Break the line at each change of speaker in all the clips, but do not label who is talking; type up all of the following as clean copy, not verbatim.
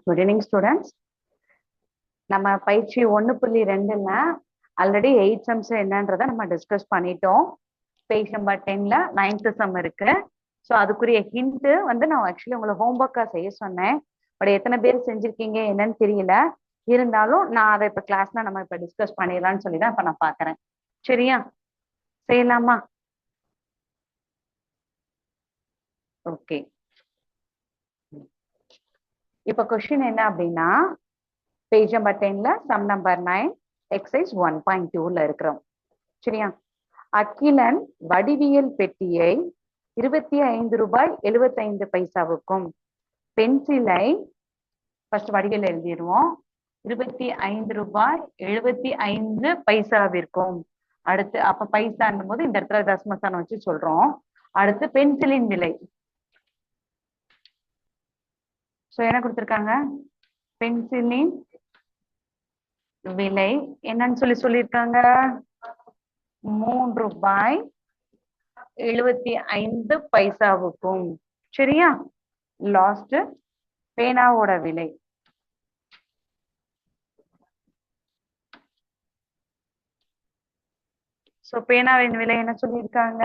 Good evening students. நம்ம பயிற்சி 1.2ல already 8 sums என்னன்றதை நம்ம டிஸ்கஸ் பண்ணிட்டோம். பேஜ் நம்பர் 10ல 9th சம் இருக்கு. ஸோ அதுக்குரிய ஹிண்ட் வந்து நான் ஆக்சுவலி உங்களை ஹோம்ஒர்க்காக செய்ய சொன்னேன். பட் எத்தனை பேர் செஞ்சிருக்கீங்க என்னன்னு தெரியல. இருந்தாலும் நான் அதை இப்போ கிளாஸ்ல நம்ம இப்போ டிஸ்கஸ் பண்ணிடலாம்னு சொல்லி தான் இப்போ நான் பார்க்குறேன். சரியா, செய்யலாமா? ஓகே, இப்போ கொஸ்டின் என்ன அப்படின்னா பேஜ் நம்பர் 10ல சம் நம்பர் 9 எக்ஸசைஸ் 1.2ல இருக்கிறோம். சரியா, அகிலன் வடிவியல் பெட்டியை 25 ரூபாய் 75 பைசாவுக்கும் பென்சிலை ஃபர்ஸ்ட் வடிவியல் எழுதிடுவோம் 25 ரூபாய் 75 பைசாவிற்கும். அடுத்து அப்ப பைசான்னும் போது இந்த இடத்துல தசமஸ்தானம் வச்சு சொல்றோம். அடுத்து பென்சிலின் விலை. சோ என்ன கொடுத்திருக்காங்க? பென்சிலின் விலை என்னன்னு சொல்லியிருக்காங்க 3 ரூபாய் 75 பைசாவுக்கும். சரியா, லாஸ்ட் பேனாவோட விலை சோ பேனாவின் விலை என்ன சொல்லியிருக்காங்க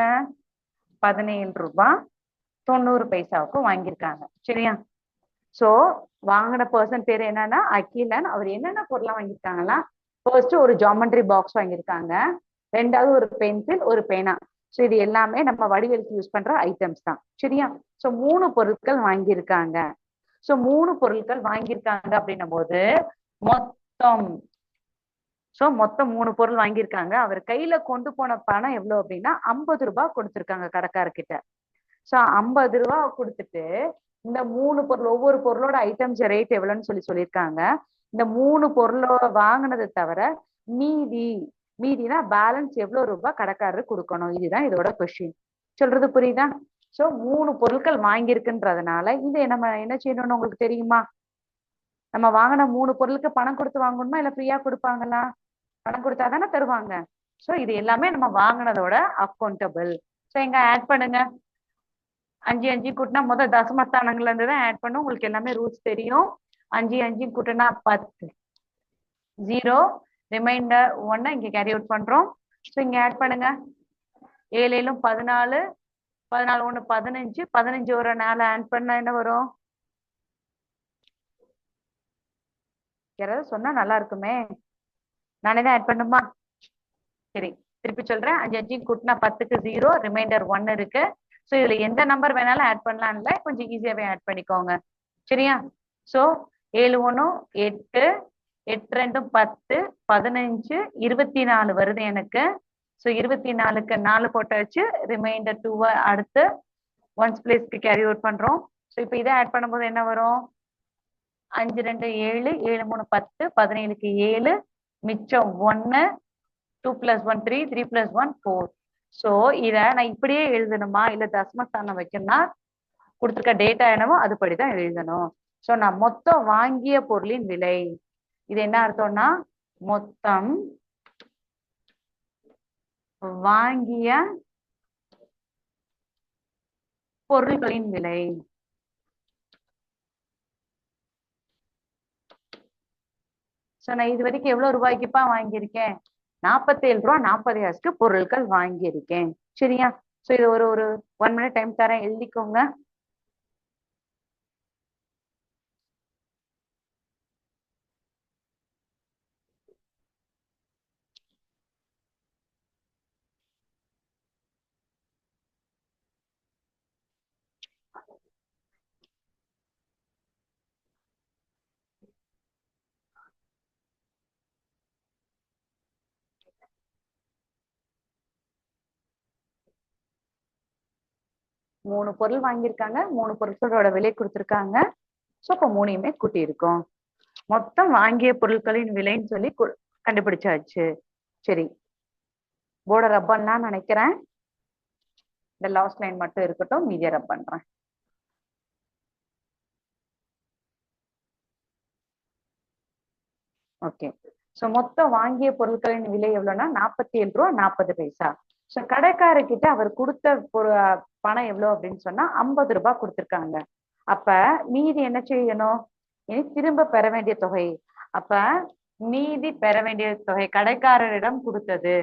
17 ரூபாய் 90 பைசாவுக்கும் வாங்கியிருக்காங்க. சரியா, சோ வாங்கின பர்சன் பேர் என்னன்னா அகிலன். அவர் என்னென்ன பொருளா வாங்கியிருக்காங்கன்னா ஃபர்ஸ்ட் ஒரு ஜாமெண்ட்ரி பாக்ஸ் வாங்கியிருக்காங்க, ரெண்டாவது ஒரு பென்சில், ஒரு பேனா. ஸோ இது எல்லாமே நம்ம வடிவேலுக்கு யூஸ் பண்ற ஐட்டம்ஸ் தான். சரியா, ஸோ 3 பொருட்கள் வாங்கியிருக்காங்க. ஸோ 3 பொருட்கள் வாங்கியிருக்காங்க அப்படின்னும் போது மொத்தம் மொத்தம் 3 பொருள் வாங்கியிருக்காங்க. அவர் கையில கொண்டு போன பணம் எவ்வளவு அப்படின்னா 50 ரூபாய் கொடுத்திருக்காங்க கடைக்காரர்கிட்ட. ஸோ 50 ரூபாய் கொடுத்துட்டு இந்த 3 பொருள் ஒவ்வொரு பொருளோட ஐட்டம்ஸ் ரேட் எவ்வளவுன்னு சொல்லியிருக்காங்க. இந்த 3 பொருளோட வாங்கினதை தவிர மீதினா பேலன்ஸ் எவ்வளவு ரூபாய் கடைக்காரரு கொடுக்கணும். இதுதான் இதோட கொஸ்டின். சொல்றது புரியுதா? சோ 3 பொருட்கள் வாங்கியிருக்குன்றதுனால இது நம்ம என்ன செய்யணும்னு உங்களுக்கு தெரியுமா? நம்ம வாங்கின 3 பொருளுக்கு பணம் கொடுத்து வாங்கணுமா இல்ல ஃப்ரீயா கொடுப்பாங்களா? பணம் கொடுத்தாதானே தருவாங்க. சோ இது எல்லாமே நம்ம வாங்கினதோட அக்கௌண்டபிள். சோ எங்க ஆட் பண்ணுங்க 5 5 கூட்டினா முதல் தசமஸ்தானங்கள்ல இருந்து தான் ஆட் பண்ணும். உங்களுக்கு எல்லாமே ரூல்ஸ் தெரியும். 5 5 கூட்டினா 10, 0 ரிமைண்டர் 1 இங்க கேரி அவுட் பண்றோம். ஸோ இங்க ஆட் பண்ணுங்க 7 7 14, 14 1 15, 15 ஒரு 4 ஆட் பண்ணா என்ன வரும்? யாராவது சொன்னா நல்லா இருக்குமே. நானே தான் ஆட் பண்ணுமா? சரி, திருப்பி சொல்றேன். 5 5 கூட்டினா 10க்கு 0 ரிமைண்டர் 1 இருக்கு. ஸோ இதுல எந்த நம்பர் வேணாலும் ஆட் பண்ணலாம்ல, கொஞ்சம் ஈஸியாவே ஆட் பண்ணிக்கோங்க. சரியா, ஸோ 7 1 8, 8 2 10, 15, 24 வருது எனக்கு. ஸோ 24க்கு 4 போட்டாச்சு. ரிமைண்டர் 2 அடுத்து ஒன்ஸ் பிளேஸ்க்கு கேரி அவுட் பண்றோம். ஸோ இப்போ இதை ஆட் பண்ணும்போது என்ன வரும்? 5 2 7, 7 3 10, 17க்கு 7, மிச்சம் 1, 2 + 1 3, 3 + 1 4. சோ இத நான் இப்படியே எழுதணுமா இல்ல தசமஸ்தானம் வைக்கணும்னா கொடுத்துருக்க டேட்டா என்னவோ அதுபடிதான் எழுதணும். சோ நான் மொத்தம் வாங்கிய பொருளின் விலை, இது என்ன அர்த்தம்னா மொத்தம் வாங்கிய பொருட்களின் விலை. சோ நான் இது வரைக்கும் எவ்வளவு ரூபாய்க்குப்பா வாங்கியிருக்கேன்? 47 ரூபாய் 40 காசுக்கு பொருட்கள் வாங்கியிருக்கேன். சரியா, சோ இது ஒரு 1 மினிட் டைம் தரேன், எழுதிக்கோங்க. மூணு பொருள் வாங்கியிருக்காங்க, 3 பொருட்களோட விலை கொடுத்திருக்காங்க. சோ இப்போ 3யுமே கூட்டி இருக்கோம். மொத்தம் வாங்கிய பொருட்களின் விலைன்னு சொல்லி கண்டுபிடிச்சாச்சு. சரி, போர்டை ரப் பண்ணலாம்னு நினைக்கிறேன். இந்த லாஸ்ட் லைன் மட்டும் இருக்கட்டும், மீதியை ரப் பண்றேன். ஓகே, சோ மொத்தம் வாங்கிய பொருட்களின் விலை எவ்வளவுன்னா 47 ரூபாய் 40 பைசா. சோ கடைக்காரர்கிட்ட அவர் கொடுத்த பணம் எவ்வளவு அப்படின்னு சொன்னா 50 ரூபாய் கொடுத்திருக்காங்க. அப்ப மீதி என்ன செய்யணும்? இனி திரும்ப பெற வேண்டிய தொகை. அப்ப மீதி பெற வேண்டிய தொகை கடைக்காரரிடம் கொடுத்தது.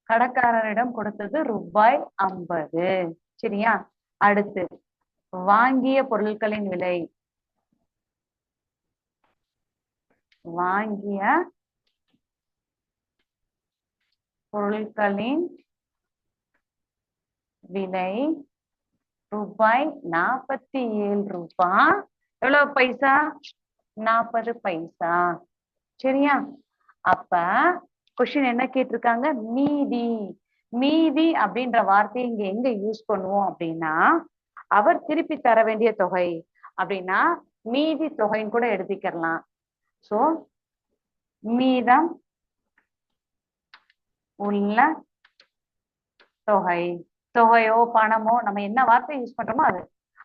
கடைக்காரரிடம் கொடுத்தது ரூபாய் 50. சரியா? அடுத்து வாங்கிய பொருட்களின் விலை. வாங்கிய பொருட்களின் விலை ரூபாய் 47 ரூபாய். எவ்வளவு பைசா? 40 பைசா. சரியா? அப்ப கொஸ்டின் என்ன கேட்டிருக்காங்க? மீதி. மீதி அப்படின்ற வார்த்தையை இங்க எங்க யூஸ் பண்ணுவோம் அப்படின்னா, அவர் திருப்பி தர வேண்டிய தொகை அப்படின்னா மீதி தொகைன்னு கூட எடுத்துக்கலாம். சோ மீதம் உள்ள தொகை. தொகையோ பணமோ நம்ம என்ன வார்த்தை யூஸ் பண்றோமோ அது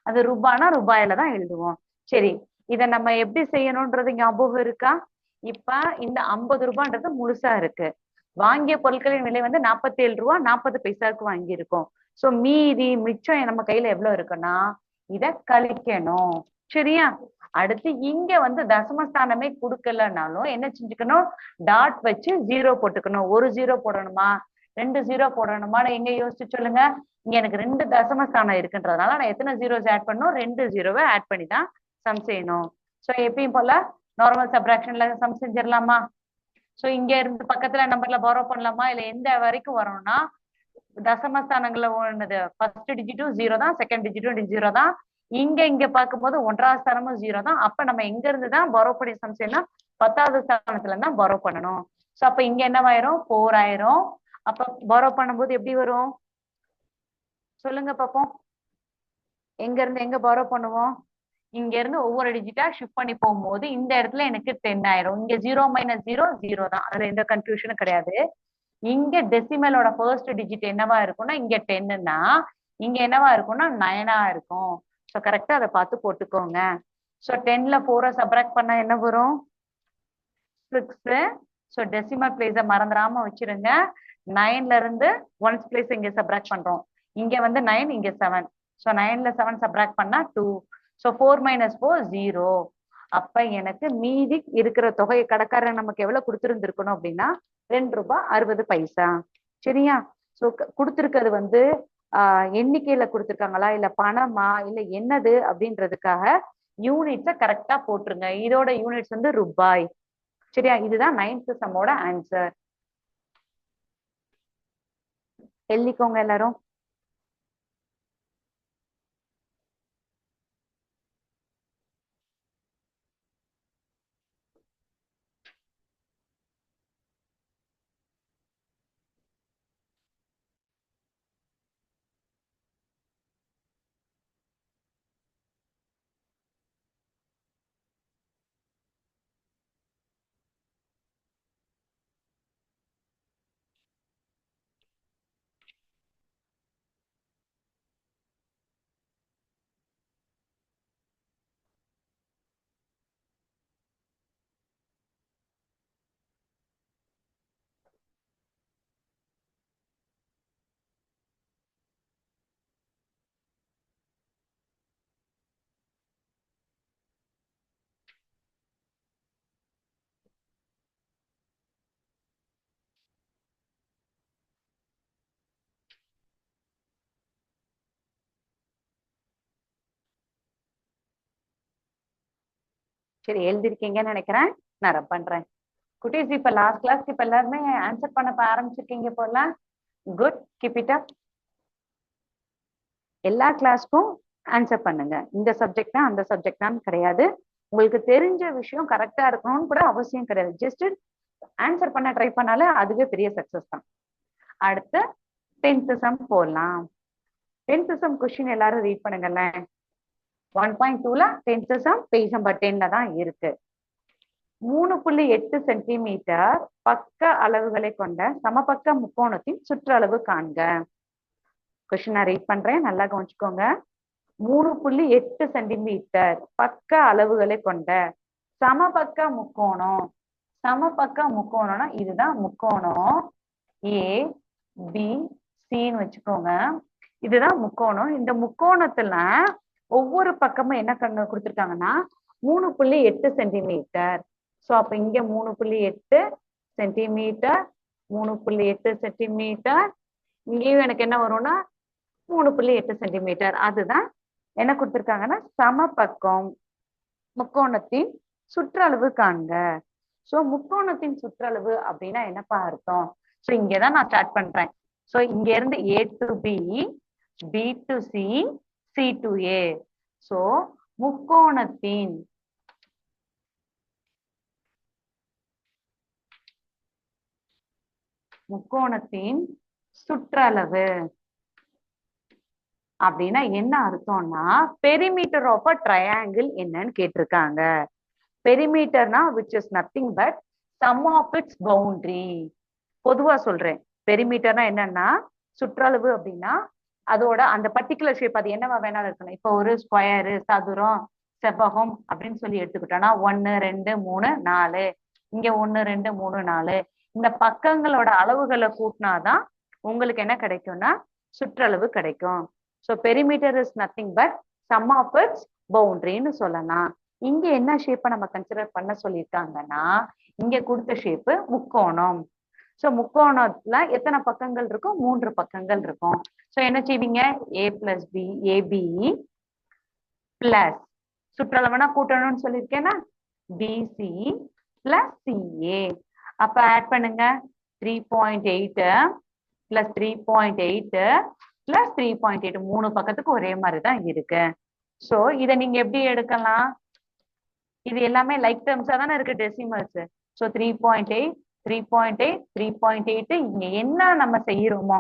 அது ரூபானா ரூபாயில தான் எழுதுவோம். சரி, இத நம்ம எப்படி செய்யணும்ன்றது ஞாபகம் இருக்கா? இப்ப இந்த 50 ரூபான்றது முழுசா இருக்கு. வாங்கிய பொருட்களின் விலை வந்து 47 ரூபா 40 பைசாவுக்கு வாங்கியிருக்கோம். சோ மீதி மிச்சம் நம்ம கையில எவ்வளவு இருக்குன்னா இத கழிக்கணும். சரியா? அடுத்து இங்க வந்து தசமஸ்தானமே கொடுக்கலனாலும் என்ன செஞ்சுக்கணும்? டாட் வச்சு 0 போட்டுக்கணும். ஒரு 0 போடணுமா 2 0 போடணுமான்னு எங்க யோசிச்சு சொல்லுங்க. இங்க எனக்கு 2 தசமஸ்தானம் இருக்குன்றதுனால நான் எத்தனை ஜீரோஸ் ஆட் பண்ணணும்? 2 ஜீரோவை ஆட் பண்ணி தான் சம் செய்யணும். சோ எப்பயும் போல நார்மல் சப்ராக்ஷன்ல சம் செஞ்சிடலாமா? சோ இங்க இருந்து பக்கத்துல நம்பர்ல பாரோ பண்ணலாமா? இல்ல எந்த வரைக்கும் வரும்னா தசமஸ்தானங்கள்ல ஒண்ணுது ஃபர்ஸ்ட் டிஜிட்டும் 0 தான், செகண்ட் டிஜிட்டும் 0 தான். இங்க பார்க்கும்போது 1ஆவது ஸ்தானமும் 0 தான். அப்ப நம்ம எங்க இருந்து தான் பாரோ பண்ணி சம் செய்யணும்? 10வது ஸ்தானத்துல தான் பாரோ பண்ணணும். சோ அப்ப இங்க என்னவாயிரும்? 4 ஆயிரும். அப்ப பாரோ பண்ணும்போது எப்படி வரும் சொல்லுங்க பாப்போம். எங்க இருந்து எங்க பாரோ பண்ணுவோம்? இங்க இருந்து ஒவ்வொரு டிஜிட்டா ஷிஃப்ட் பண்ணி போகும்போது இந்த இடத்துல எனக்கு 10 ஆயிரும். இங்க 0 மைனஸ் 0 0 தான். அதுல எந்த கன்ஃபியூஷனும் கிடையாது. இங்க டெசிமலோட ஃபர்ஸ்ட் டிஜிட் என்னவா இருக்கும்னா இங்க 10ன்னா இங்க என்னவா இருக்கும்னா 9ஆ இருக்கும். ஸோ கரெக்டா அதை பார்த்து போட்டுக்கோங்க. ஸோ 10ல 4 சப்ராக்ட் பண்ணா என்ன வரும்? 6. ஸோ டெசிமல் பிளேஸை மறந்துடாம வச்சிருங்க. 9ல இருந்து ஒன்ஸ் பிளேஸ் இங்க சப்ராக்ட் பண்றோம். இங்க வந்து 9, இங்க 7. ஸோ 9ல 7 சப்ராக்ட் பண்ணா 2. So 4 minus 4 0. அப்ப எனக்கு மீதி இருக்கிற தொகையை கடைக்காரன் நமக்கு எவ்வளவு கொடுத்துருந்துருக்கணும் அப்படின்னா 2 ரூபாய் 60 பைசா. சரியா? சோ கொடுத்துருக்கிறது வந்து எண்ணிக்கையில கொடுத்துருக்காங்களா இல்ல பணமா இல்ல என்னது அப்படின்றதுக்காக யூனிட்ஸை கரெக்டா போட்டுருங்க. இதோட யூனிட்ஸ் வந்து ரூபாய். சரியா? இதுதான் 9th சம்மோட ஆன்சர். எழுதிக்கோங்க எல்லாரும். சரி, எழுதிருக்கீங்கன்னு நினைக்கிறேன். நான் ரப் பண்றேன். குட்டீஸ் இப்ப லாஸ்ட் கிளாஸ் இப்ப எல்லாருமே ஆன்சர் பண்ண ஆரம்பிச்சிருக்கீங்க போல. Good, keep it up. எல்லா கிளாஸ்க்கும் ஆன்சர் பண்ணுங்க. இந்த சப்ஜெக்ட் தான் அந்த சப்ஜெக்ட் தான் கிடையாது. உங்களுக்கு தெரிஞ்ச விஷயம் கரெக்டா இருக்கணும்னு கூட அவசியம் கிடையாது. ஜஸ்ட் ஆன்சர் பண்ண ட்ரை பண்ணாலே அதுவே பெரிய சக்சஸ் தான். அடுத்து 10th சம் போடலாம். 10th சம் கொஸ்டின் எல்லாரும் ரீட் பண்ணுங்கல்ல. 1.2ல 10th சம் பேஜ் நம்பர் 10ல தான் இருக்கு. 3.8 சென்டிமீட்டர் பக்க அளவுகளை கொண்ட சமபக்க முக்கோணத்தின் சுற்றளவு காண்க. கொஸ்டின் நான் ரீட் பண்றேன், நல்லா கவனிச்சுக்கோங்க. 3.8 சென்டிமீட்டர் பக்க அளவுகளை கொண்ட சமபக்க முக்கோணம். சமபக்க முக்கோணம்னா இதுதான் முக்கோணம் ஏ பி சின்னு வச்சுக்கோங்க. இதுதான் முக்கோணம். இந்த முக்கோணத்துல ஒவ்வொரு பக்கமும் என்ன கொடுத்துருக்காங்கன்னா 3.8 சென்டிமீட்டர். ஸோ அப்ப இங்க 3.8 சென்டிமீட்டர், 3.8 சென்டிமீட்டர். இங்கேயும் எனக்கு என்ன வரும்னா 3.8 சென்டிமீட்டர். அதுதான் என்ன கொடுத்துருக்காங்கன்னா சமபக்கம். முக்கோணத்தின் சுற்றளவு காண்க. சோ முக்கோணத்தின் சுற்றளவு அப்படின்னா என்னப்பா அர்த்தம்? சோ இங்கதான் நான் ஸ்டார்ட் பண்றேன். சோ இங்க இருந்து A to B, B to C, C to A. So முக்கோணத்தின் சுற்றளவு அப்படின்னா என்ன அர்த்தம்னா பெரிமீட்டர் ஆஃப் அ ட்ரையாங்கிள் என்னன்னு கேட்டிருக்காங்க. பெரிமீட்டர்னா which is nothing but sum of its boundary. பொதுவா சொல்றேன். பெரிமீட்டர்னா என்னன்னா சுற்றளவு அப்படின்னா அதோட அந்த பர்டிகுலர் ஷேப் அது என்னவா வேணாலும் இருக்கணும். இப்போ ஒரு ஸ்கொயரு, சதுரம், செவ்வகம் அப்படின்னு சொல்லி எடுத்துக்கிட்டோம்னா 1 2 3 4, இங்க 1 2 3 4 இந்த பக்கங்களோட அளவுகளை கூட்டினாதான் உங்களுக்கு என்ன கிடைக்கும்னா சுற்றளவு கிடைக்கும். So perimeter is nothing but sum of its பவுண்டரின்னு சொல்லலாம். இங்க என்ன ஷேப்பை நம்ம கன்சிடர் பண்ண சொல்லியிருக்காங்கன்னா இங்க கொடுத்த ஷேப்பு முக்கோணம். சோ முக்கோணத்துல எத்தனை பக்கங்கள் இருக்கும்? 3 பக்கங்கள் இருக்கும். சோ என்ன செய்வீங்க? A plus B, AB plus சுற்றளவுனா கூட்டணும்னு சொல்லியிருக்கேன்னா BC பிளஸ் CA. அப்ப ஆட் பண்ணுங்க 3.8 பிளஸ் 3.8 பிளஸ் 3.8 3 பக்கத்துக்கு ஒரே மாதிரிதான் இருக்கு. சோ இதை நீங்க எப்படி எடுக்கலாம்? இது எல்லாமே லைக் டேர்ம்ஸா தானே இருக்கு டெசிமல்ஸ். சோ 3.8 3.8 3.8 இங்க என்ன நம்ம செய்யறோமோ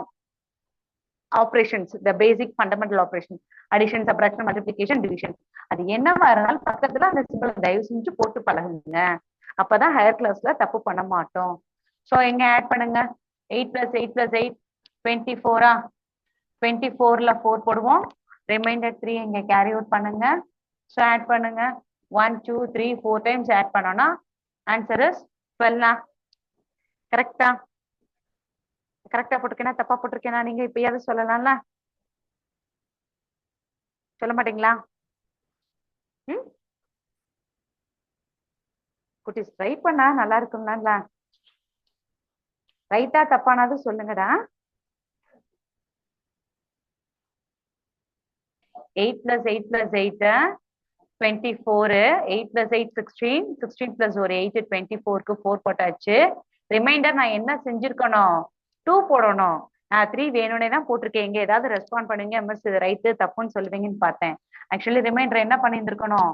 operations, the basic fundamental operation, addition, subtraction, multiplication, division, அது என்னவா இருந்தாலும் பக்கத்துல அந்த சிம்பிள் தயவு செஞ்சு போட்டு பழகுங்க. அப்பதான் ஹையர் கிளாஸ்ல தப்பு பண்ண மாட்டோம். சோ எங்க ஆட் பண்ணுங்க 8 plus 8 plus 8 24. 24ல 4 போடுவோம். ரிமைண்டர் 3 இங்க கேரி அவுட் பண்ணுங்க. சோ ஆட் பண்ணுங்க 1 2 3 4 டைம்ஸ் ஆட் பண்ணோம்னா ஆன்சர் இஸ் 12. கரெக்டா? கரெக்டா போட்டிருக்கேனா தப்பா போட்டிருக்கேனா? நீங்க இப்பயாவது சொல்லலாம்ல, சொல்ல மாட்டீங்களா? குட்டிஸ் ட்ரை பண்ணா நல்லா இருக்கும்ல. ரைட்டா தப்பானாது சொல்லுங்கடா. 8 plus 8 plus 8 24. 8 plus 8 16. 16 plus ஒரு 8 24க்கு 4 போட்டாச்சு. ரிமைண்டர் நான் என்ன செஞ்சிருக்கணும்? 2 போடணும். நான் 3 வேணும்னே தான் போட்டிருக்கேன். இங்க ஏதாவது ரெஸ்பாண்ட் பண்ணுவீங்க, மிஸ் இது ரைட்டு தப்புன்னு சொல்லுவீங்கன்னு பார்த்தேன். ஆக்சுவலி ரிமைண்டர் என்ன பண்ணியிருந்திருக்கணும்?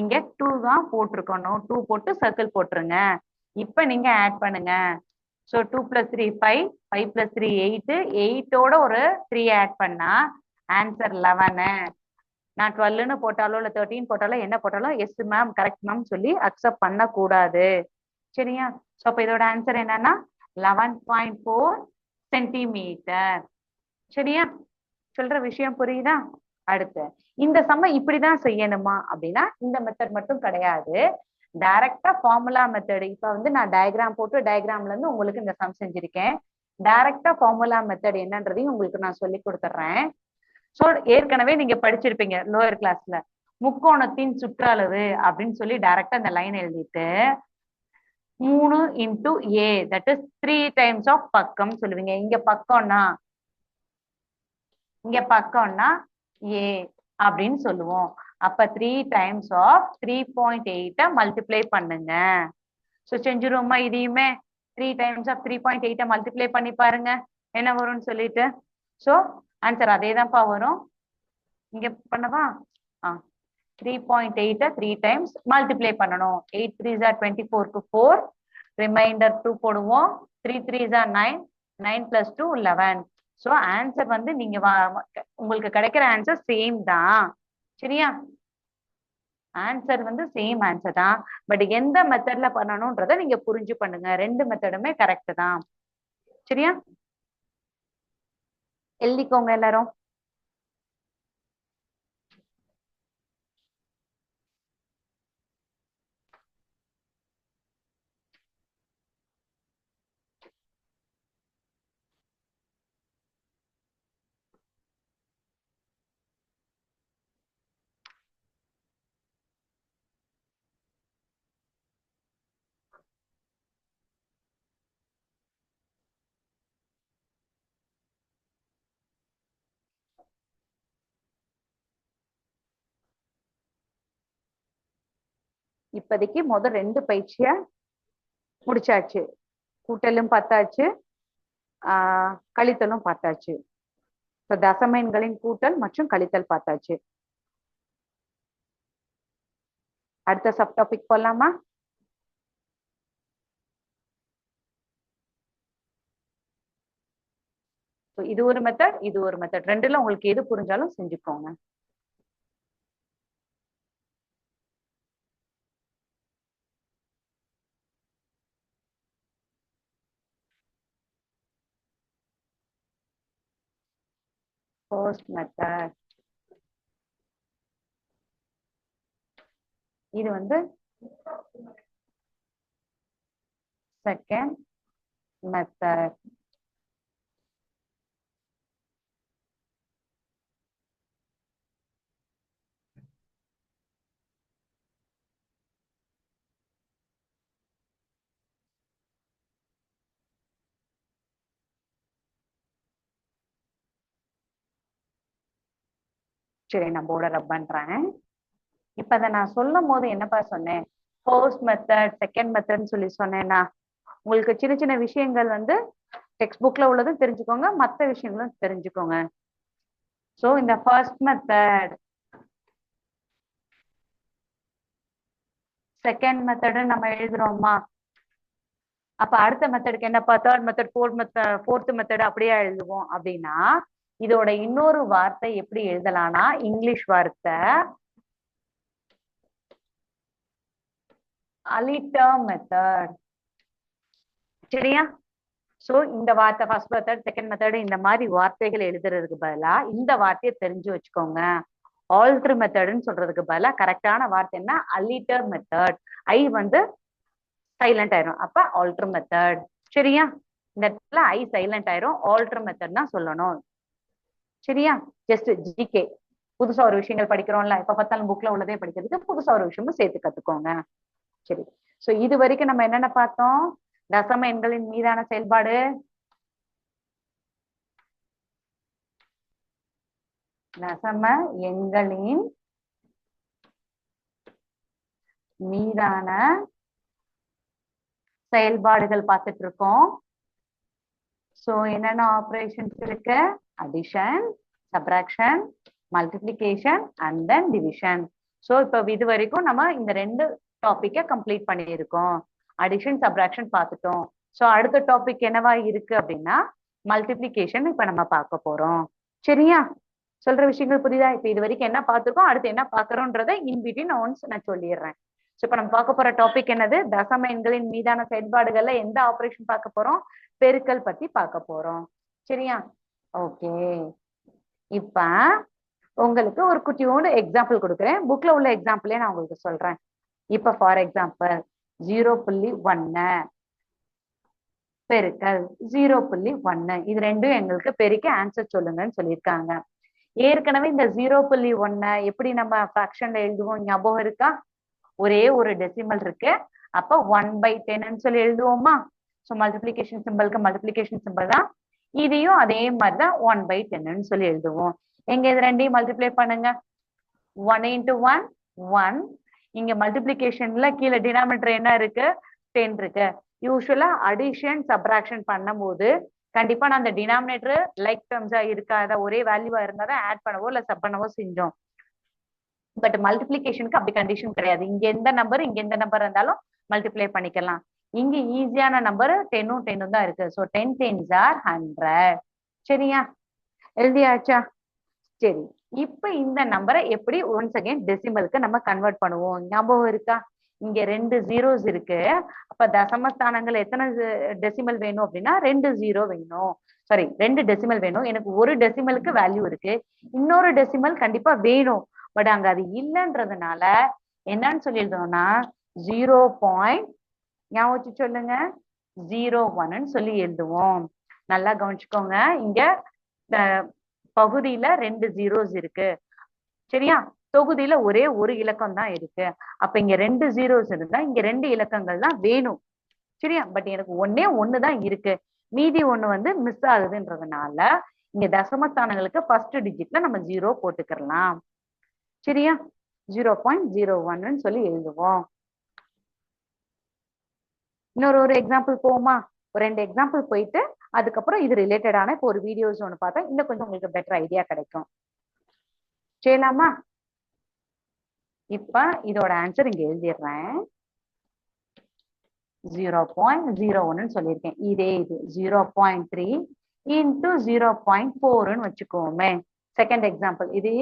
இங்க 2 தான் போட்டிருக்கணும். 2 போட்டு சர்க்கிள் போட்டுருங்க. இப்ப நீங்க ஆட் பண்ணுங்க. ஸோ 2 plus 3 5, 5 plus 3 8, 8ஓட ஒரு 3 ஆட் பண்ணா ஆன்சர் 11. நான் 12ன்னு போட்டாலோ இல்ல 13 போட்டாலோ என்ன போட்டாலும் எஸ் மேம் கரெக்ட் மேம் சொல்லி அக்செப்ட் பண்ண கூடாது. சரியா? ஸோ அப்ப இதோட ஆன்சர் என்னன்னா 11.4 சென்டிமீட்டர். சரியா? சொல்ற விஷயம் புரியுதா? அடுத்து இந்த சம்ம இப்படிதான் செய்யணுமா அப்படின்னா இந்த மெத்தட் மட்டும் கிடையாது. டைரக்டா ஃபார்முலா மெத்தட். இப்ப வந்து நான் டயக்ராம் போட்டு டயக்ராம்ல இருந்து உங்களுக்கு இந்த சம் செஞ்சிருக்கேன். டைரக்டா ஃபார்முலா மெத்தட் என்னன்றதையும் உங்களுக்கு நான் சொல்லி கொடுத்துட்றேன். சோ ஏற்கனவே நீங்க படிச்சிருப்பீங்க லோயர் கிளாஸ்ல முக்கோணத்தின் சுற்றளவு அப்படின்னு சொல்லி டைரக்டா அந்த லைன் எழுதிட்டு 3 into A, that is 3 times of பக்கம் சொல்லுவீங்க. இங்க பக்கம்னா A அப்படின்னு சொல்லுவோம். அப்ப 3 times of 3.8 மல்டிப்ளை பண்ணுங்க. சோ செஞ்சிருவோமா? இதையுமே 3 times of 3.8 மல்டிப்ளை பண்ணி பாருங்க என்ன வரும்னு சொல்லிட்டு. சோ ஆன்சர் அதே தான்ப்பா வரும். இங்க பண்ணவா? 3.8 3 times மல்டிப்ளை பண்ணணும். 8 3s are 24க்கு 4, ரிமைண்டர் 2 போடுவோம். 3 3s are 9, 9 plus 2 11. So answer வந்து நீங்க உங்களுக்கு கிடைக்கிற ஆன்சர் சேம் தான். சரியா? ஆன்சர் வந்து சேம் ஆன்சர் தான். பட் எந்த மெத்தட்ல பண்ணணும்ன்றத நீங்க புரிஞ்சு பண்ணுங்க. 2 மெத்தடுமே கரெக்ட் தான். சரியா? எழுதிக்கோங்க எல்லாரும். இப்போதைக்கு முதல் 2 பயிற்சிய முடிச்சாச்சு. கூட்டலும் பார்த்தாச்சு, கழித்தலும் பார்த்தாச்சு. தசம எண்களின் கூட்டல் மற்றும் கழித்தல் பார்த்தாச்சு. அடுத்த சப் டாபிக் போலாமா? இது ஒரு மெத்தட், இது ஒரு மெத்தட். ரெண்டுல உங்களுக்கு எது புரிஞ்சாலும் செஞ்சுக்கோங்க. First method. இது வந்து செகண்ட் மெத்தட். சரி, நான் போர்டை ரப் பண்றேன். இப்ப அதை நான் சொல்லும் போது என்னப்பா சொன்னேன்? ஃபர்ஸ்ட் மெத்தட், செகண்ட் மெத்தட்னு சொல்லி சொன்னேன்னா உங்களுக்கு சின்ன சின்ன விஷயங்கள் வந்து டெக்ஸ்ட் புக்ல உள்ளதும் தெரிஞ்சுக்கோங்க, மற்ற விஷயங்களும் தெரிஞ்சுக்கோங்க. சோ இந்த ஃபர்ஸ்ட் மெத்தட், செகண்ட் மெத்தட் நம்ம எழுதுறோமா? அப்ப அடுத்த மெத்தடுக்கு என்னப்பா? தேர்ட் மெத்தட், ஃபோர்த் மெத்தட் அப்படியே எழுதுவோம். அப்படின்னா இதோட இன்னொரு வார்த்தை எப்படி எழுதலாம்னா, இங்கிலீஷ் வார்த்தை அலிட்டர் மெத்தட். சரியா? சோ இந்த வார்த்தை ஃபர்ஸ்ட் மெத்தட், செகண்ட் மெத்தட், இந்த மாதிரி வார்த்தைகள் எழுதுறதுக்கு பதிலா இந்த வார்த்தையை தெரிஞ்சு வச்சுக்கோங்க. ஆல்டர் மெத்தட்னு சொல்றதுக்கு பதிலா கரெக்டான வார்த்தை என்ன? Aliter method. ஐ வந்து சைலண்ட் ஆயிரும், அப்ப ஆல்டர் மெத்தட். சரியா? இந்த இடத்துல ஐ சைலண்ட் ஆயிரும், ஆல்டர் மெத்தட் தான் சொல்லணும். சரியா? ஜஸ்ட் ஜிகே, புதுசா ஒரு விஷயங்கள் படிக்கிறோம்ல, இப்ப பார்த்தாலும் புக்ல உள்ளதே படிக்கிறதுக்கு புதுசா ஒரு விஷயமும் சேர்த்து கத்துக்கோங்க. சரி, சோ இது வரைக்கும் நம்ம என்னென்ன பார்த்தோம்? தசம எண்களின் மீதான செயல்பாடு, தசம எண்களின் மீதான செயல்பாடுகள் பார்த்துட்டு இருக்கோம். சோ என்னென்ன ஆபரேஷன்ஸ் இருக்கு? Addition, subtraction, multiplication and then division. So இப்ப இது வரைக்கும் நம்ம இந்த 2 டாபிக்க கம்ப்ளீட் பண்ணியிருக்கோம். அடிஷன், சப்ராக்ஷன் பார்த்துட்டோம். சோ அடுத்த டாபிக் என்னவா இருக்கு அப்படின்னா மல்டிப்ளிகேஷன் இப்ப நம்ம பார்க்க போறோம். சரியா? சொல்ற விஷயங்கள் புரியுதா? இப்ப இது வரைக்கும் என்ன பார்த்துருக்கோம், அடுத்து என்ன பார்க்கறோம்ன்றதை இன்பிட்வீன் ஒன்ஸ் நான் சொல்லிடுறேன். சோ இப்ப நம்ம பார்க்க போற டாபிக் என்னது? தசம எண்களின் மீதான செயல்பாடுகள்ல எந்த ஆபரேஷன் பார்க்க போறோம்? பெருக்கல் பத்தி பார்க்க போறோம். சரியா? ஓகே, இப்ப உங்களுக்கு ஒரு குட்டியோடு எக்ஸாம்பிள் கொடுக்குறேன். புக்ல உள்ள எக்ஸாம்பிளே நான் உங்களுக்கு சொல்றேன். இப்ப ஃபார் எக்ஸாம்பிள் 0.1 பெருக்கல் 0.1, இது ரெண்டும் எங்களுக்கு பெருக்கி ஆன்சர் சொல்லுங்கன்னு சொல்லியிருக்காங்க. ஏற்கனவே இந்த 0.1 எப்படி நம்ம ஃபிராக்ஷன்ல எழுதுவோம் ஞாபகம் இருக்கா? ஒரே ஒரு டெசிமல் இருக்கு, அப்ப 1/10 சொல்லி எழுதுவோமா? ஸோ மல்டிபிளிகேஷன் சிம்பிளுக்கு மல்டிபிளிகேஷன் சிம்பிள் தான். இதையும் அதே மாதிரிதான் 1/10 சொல்லி எழுதுவோம். எங்க இது ரெண்டையும் மல்டிப்ளை பண்ணுங்க. 1 × 1 1. இங்க மல்டிபிளிகேஷன்ல கீழே டினாமினேட்டர் என்ன இருக்கு? 10 இருக்கு. யூஸ்வலா அடிஷன் சப்ராக்ஷன் பண்ணும் போது கண்டிப்பா நான் அந்த டினாமினேட்டர் லைக் டேர்ம்ஸா இருக்காத ஒரே வேல்யூவா இருந்தாதான் ஆட் பண்ணவோ இல்ல சப் பண்ணவோ செஞ்சோம். பட் மல்டிபிளிகேஷனுக்கு அப்படி கண்டிஷன் கிடையாது. இங்க எந்த நம்பர் இங்க எந்த நம்பர் இருந்தாலும் மல்டிப்ளை பண்ணிக்கலாம். இங்க ஈஸியான நம்பர் 10ம் 10ம் தான் இருக்கு. So 10 10s are 100. சரியா? எழுதியாச்சா? சரி, இப்ப இந்த நம்பரை எப்படி ஒன்ஸ் அகைன் டெசிமலுக்கு நம்ம கன்வெர்ட் பண்ணுவோம் ஞாபகம் இருக்கா? இங்க 2 zeros இருக்கு, அப்ப தசமஸ்தானங்கள் எத்தனை டெசிமல் வேணும் அப்படின்னா 2 0 வேணும். சாரி, 2 டெசிமல் வேணும். எனக்கு ஒரு டெசிமலுக்கு வேல்யூ இருக்கு, இன்னொரு டெசிமல் கண்டிப்பா வேணும். பட் அங்க அது இல்லைன்றதுனால என்னன்னு சொல்லி எழுதணும்னா 0. ஞாபகம் வச்சு சொல்லுங்க, 0.1 சொல்லி எழுதுவோம். நல்லா கவனிச்சுக்கோங்க, இங்க பகுதியில 2 zeros இருக்கு. சரியா? தொகுதியில ஒரே ஒரு இலக்கம் தான் இருக்கு. அப்ப இங்க 2 zeros இருந்தா இங்க 2 இலக்கங்கள் தான் வேணும். சரியா? பட் எனக்கு ஒன்னே ஒண்ணு தான் இருக்கு, மீதி ஒண்ணு வந்து மிஸ் ஆகுதுன்றதுனால இங்க தசமஸ்தானங்களுக்கு ஃபர்ஸ்ட் டிஜிட்ல நம்ம 0 போட்டுக்கலாம். சரியா? 0.01 சொல்லி எழுதுவோம். இன்னொரு எக்ஸாம்பிள் போவோமா? ஒரு 2 எக்ஸாம்பிள் போயிட்டு அதுக்கப்புறம் இது ரிலேட்டடான இப்போ ஒரு வீடியோஸ் ஒன்று பார்த்தா இன்னும் கொஞ்சம் உங்களுக்கு பெட்டர் ஐடியா கிடைக்கும். செய்யலாமா? இப்ப இதோட ஆன்சர் இங்க எழுதிடுறேன். 0.01 சொல்லியிருக்கேன். இதே இது 0.3 இன்டூ 0.4ன்னு வச்சுக்கோமே. செகண்ட் எக்ஸாம்பிள் இது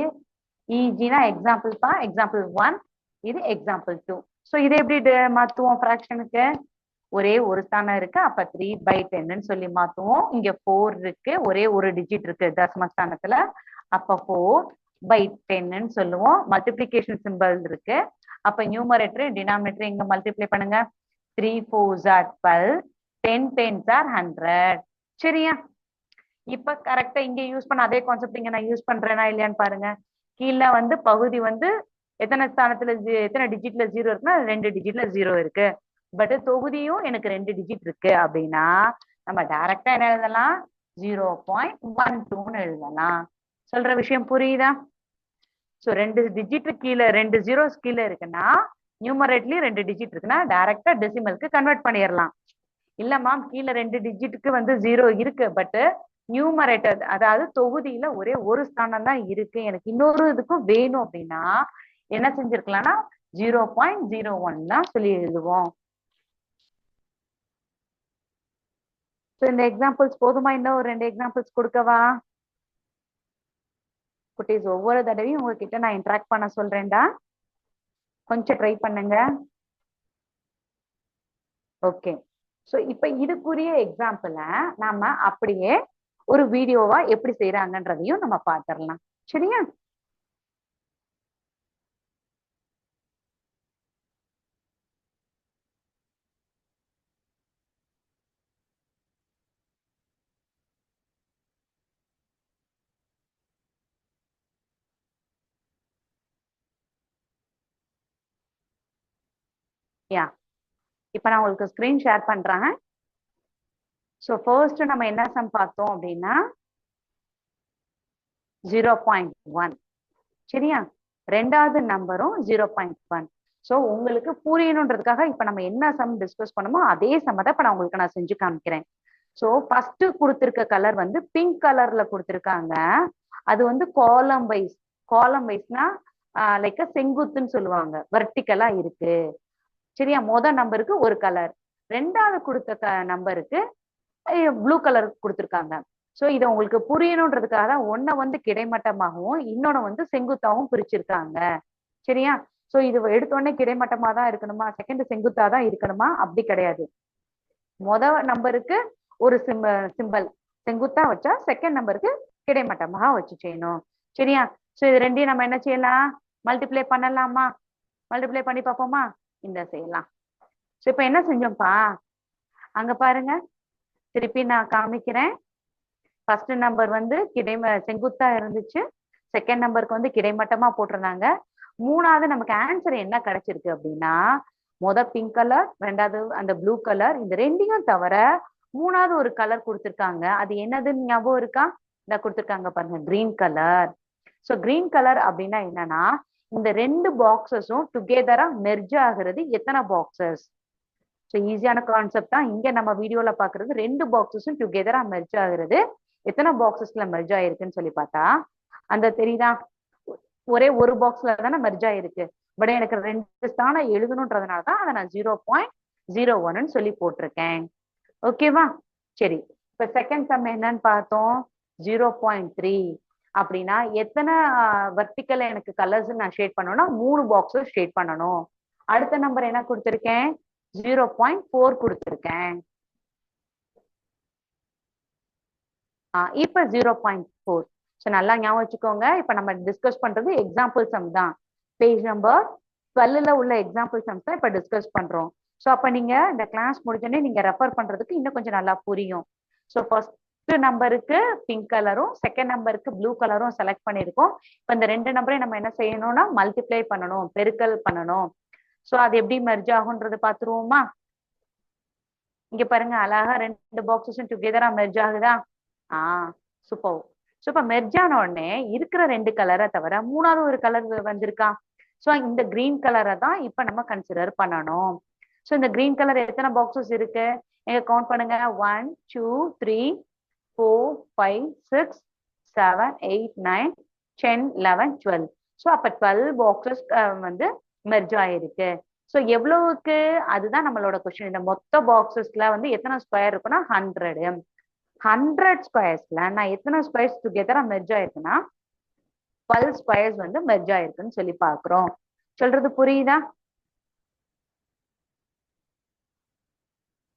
ஈஜினா எக்ஸாம்பிள் பா, எக்ஸாம்பிள் 1, இது எக்ஸாம்பிள் 2. ஸோ இதை எப்படி மாத்துவோம்? ஃப்ராக்ஷனுக்கு ஒரே ஒரு ஸ்தானம் இருக்கு, அப்ப 3/10ன்னு சொல்லி மாத்துவோம். இங்க 4 இருக்கு, ஒரே ஒரு டிஜிட் இருக்கு தசமஸ்தானத்துல, அப்ப 4/10ன்னு சொல்லுவோம். மல்டிபிளிகேஷன் சிம்பிள் இருக்கு, அப்ப நியூமரேட்டர் டினாமினேட்டர் இங்க மல்டிப்ளை பண்ணுங்க. 3 4s are 12, 10 10s are 100. சரியா? இப்ப கரெக்டா இங்க யூஸ் பண்ண அதே கான்செப்ட் இங்க நான் யூஸ் பண்றேனா இல்லையான்னு பாருங்க. கீழே வந்து பகுதி வந்து எத்தனை ஸ்தானத்துல எத்தனை டிஜிட்ல 0 இருக்குன்னா 2 டிஜிட்ல 0 இருக்கு. பட் தொகுதியும் எனக்கு 2 டிஜிட் இருக்கு அப்படின்னா நம்ம டைரக்டா என்ன எழுதலாம்? 0.12ன்னு எழுதலாம். சொல்ற விஷயம் புரியுதா? சோ 2 டிஜிட் கீழே 2 ஜீரோஸ் கீழே இருக்குன்னா நியூமரேட்லி 2 டிஜிட் இருக்குன்னா டைரக்டா டெசிமலுக்கு கன்வெர்ட் பண்ணிடலாம். இல்ல மேம் கீழே 2 டிஜிட்டுக்கு வந்து 0 இருக்கு, பட் நியூமரேட்டர் அதாவது தொகுதியில ஒரே ஒரு ஸ்தானம் தான் இருக்கு, எனக்கு இன்னொரு இதுக்கும் வேணும் அப்படின்னா என்ன செஞ்சிருக்கலாம்னா 0.01 தான் சொல்லி எழுதுவோம். இந்த எக்ஸாம்பிள்ஸ் போதுமா? இன்னும் ஒரு 2 எக்ஸாம்பிள்ஸ் கொடுக்கவா? குட்டீஸ் ஒவ்வொரு தடவையும் உங்ககிட்ட நான் இன்டராக்ட் பண்ண சொல்றேன்டா, கொஞ்சம் ட்ரை பண்ணுங்க. ஓகே, ஸோ இப்ப இதுக்குரிய எக்ஸாம்பிள நாம அப்படியே ஒரு வீடியோவா எப்படி செய்யறாங்கன்றதையும் நம்ம பார்த்துடலாம். சரியா? யா, இப்ப நான் உங்களுக்கு ஸ்கிரீன் ஷேர் பண்றேன். ஸோ ஃபர்ஸ்ட் நம்ம என்ன சம் பார்த்தோம் அப்படின்னா 0.1. சரியா? ரெண்டாவது நம்பரும் 0.1. ஸோ உங்களுக்கு புரியணுன்றதுக்காக இப்ப நம்ம என்ன சம் டிஸ்கஸ் பண்ணமோ அதே சம் தான் இப்ப நான் உங்களுக்கு நான் செஞ்சு காமிக்கிறேன். ஸோ ஃபர்ஸ்ட் கொடுத்திருக்க கலர் வந்து பிங்க் கலர்ல கொடுத்திருக்காங்க. அது வந்து காலம் வைஸ், காலம் வைஸ்னா லைக் செங்குத்துன்னு சொல்லுவாங்க, வெர்டிக்கலா இருக்கு. சரியா? நம்பருக்கு ஒரு கலர், ரெண்டாவது கொடுத்த நம்பருக்கு ப்ளூ கலர் கொடுத்திருக்காங்க. சோ இதை உங்களுக்கு புரியணுன்றதுக்காக தான் ஒன்ன வந்து கிடைமட்டமாகவும் இன்னொன்னு வந்து செங்குத்தாவும் பிரிச்சிருக்காங்க. சரியா? சோ இது எடுத்தோடனே கிடைமட்டமா தான் இருக்கணுமா, செகண்ட் செங்குத்தா தான் இருக்கணுமா? அப்படி கிடையாது. நம்பருக்கு ஒரு சிம்பல் செங்குத்தா வச்சா செகண்ட் நம்பருக்கு கிடைமட்டமாக வச்சு செய்யணும். சரியா? சோ இது ரெண்டையும் நம்ம என்ன செய்யலாம்? மல்டிப்ளை பண்ணலாமா? மல்டிப்ளை பண்ணி பார்ப்போமா? இந்த செய்யலாம். சோ இப்ப என்ன செஞ்சோம்ப்பா? அங்க பாருங்க, திருப்பி நான் காமிக்கிறேன். ஃபர்ஸ்ட் நம்பர் வந்து செங்குத்தா இருந்துச்சு, செகண்ட் நம்பருக்கு வந்து கிடைமட்டமா போட்டிருந்தாங்க. மூணாவது நமக்கு ஆன்சர் என்ன கிடைச்சிருக்கு அப்படின்னா பிங்க் கலர், ரெண்டாவது அந்த ப்ளூ கலர், இந்த ரெண்டையும் தவிர மூணாவது ஒரு கலர் கொடுத்திருக்காங்க. அது என்னதுன்னு ஞாபகம் இருக்கா? இந்த கொடுத்திருக்காங்க பாருங்க, green colour. So green colour அப்படின்னா என்னன்னா இந்த ரெண்டு பாக்ஸஸும் டுகெதரா மெர்ஜ் ஆகுறது எத்தனை பாக்ஸஸ்? ஸோ ஈஸியான கான்செப்ட் தான். இங்க நம்ம வீடியோல பாக்குறது ரெண்டு பாக்ஸஸும் டுகெதரா மெர்ஜ் ஆகுறது எத்தனை பாக்ஸஸ்ல மெர்ஜ் ஆயிருக்குன்னு சொல்லி பார்த்தா அந்த தெரியுதா? ஒரே ஒரு பாக்ஸ்ல தானே மெர்ஜ் ஆயிருக்கு. பட் எனக்கு 2 ஸ்தானம் எழுதணுன்றதுனால தான் அதை நான் 0.01 சொல்லி போட்டிருக்கேன். ஓகேவா? சரி, இப்ப செகண்ட் சம் என்னன்னு பார்த்தோம். 0.3 அப்படின்னா எத்தனை வெர்டிக்கல் எனக்கு கலர்ஸ் நான் ஷேட் பண்ணணும்னா 3 பாக்ஸஸ் ஷேட் பண்ணணும். அடுத்த நம்பர் என்ன கொடுத்திருக்கேன்? 0.4 கொடுத்திருக்கேன். இப்ப 0.4. ஸோ நல்லா ஞாபகம் வச்சுக்கோங்க. இப்ப நம்ம டிஸ்கஸ் பண்றது எக்ஸாம்பிள் சம் தான். பேஜ் நம்பர் 12ல உள்ள எக்ஸாம்பிள் சம்ஸ் தான் இப்ப டிஸ்கஸ் பண்றோம். ஸோ அப்ப நீங்க இந்த கிளாஸ் முடிஞ்சோடனே நீங்க ரெஃபர் பண்றதுக்கு இன்னும் கொஞ்சம் நல்லா புரியும். ஸோ ஃபர்ஸ்ட் நம்பருக்கு பிங்க் கலரும் செகண்ட் நம்பருக்கு ப்ளூ கலரும் செலக்ட் பண்ணிருக்கோம். இப்ப இந்த ரெண்டு நம்பரையும் நம்ம என்ன செய்யணும்னா மல்டிப்ளை பண்ணணும், பெருக்கல் பண்ணணும். ஸோ அது எப்படி மெர்ஜ் ஆகுன்றது பாத்துருவோமா? இங்க பாருங்க, அழகா ரெண்டு பாக்ஸஸும் டுகெதரா மெர்ஜ் ஆகுதா? சூப்பர். ஸோ இப்ப மெர்ஜ் ஆன உடனே இருக்கிற ரெண்டு கலரை தவிர மூணாவது ஒரு கலர் வந்திருக்கா? ஸோ இந்த கிரீன் கலரை தான் இப்ப நம்ம கன்சிடர் பண்ணணும். ஸோ இந்த கிரீன் கலர் எத்தனை பாக்ஸஸ் இருக்கு நீங்க கவுண்ட் பண்ணுங்க 1 2 3 4 5 6 7 8 9 10 11 12 ஸோ அப்ப 12 பாக்ஸஸ் வந்து மெர்ஜ் ஆயிருக்கு ஸோ எவ்வளவுக்கு அதுதான் நம்மளோட கொஸ்டின் இந்த மொத்த பாக்ஸஸ்ல வந்து எத்தனை ஸ்கொயர் இருக்குன்னா 100 ஸ்கொயர்ஸ்ல நான் எத்தனை ஸ்கொயர்ஸ் டுகெதரா மெர்ஜ் ஆயிருக்குன்னா 12 ஸ்கொயர்ஸ் வந்து மெர்ஜ் ஆயிருக்குன்னு சொல்லி பாக்குறோம் சொல்றது புரியுதா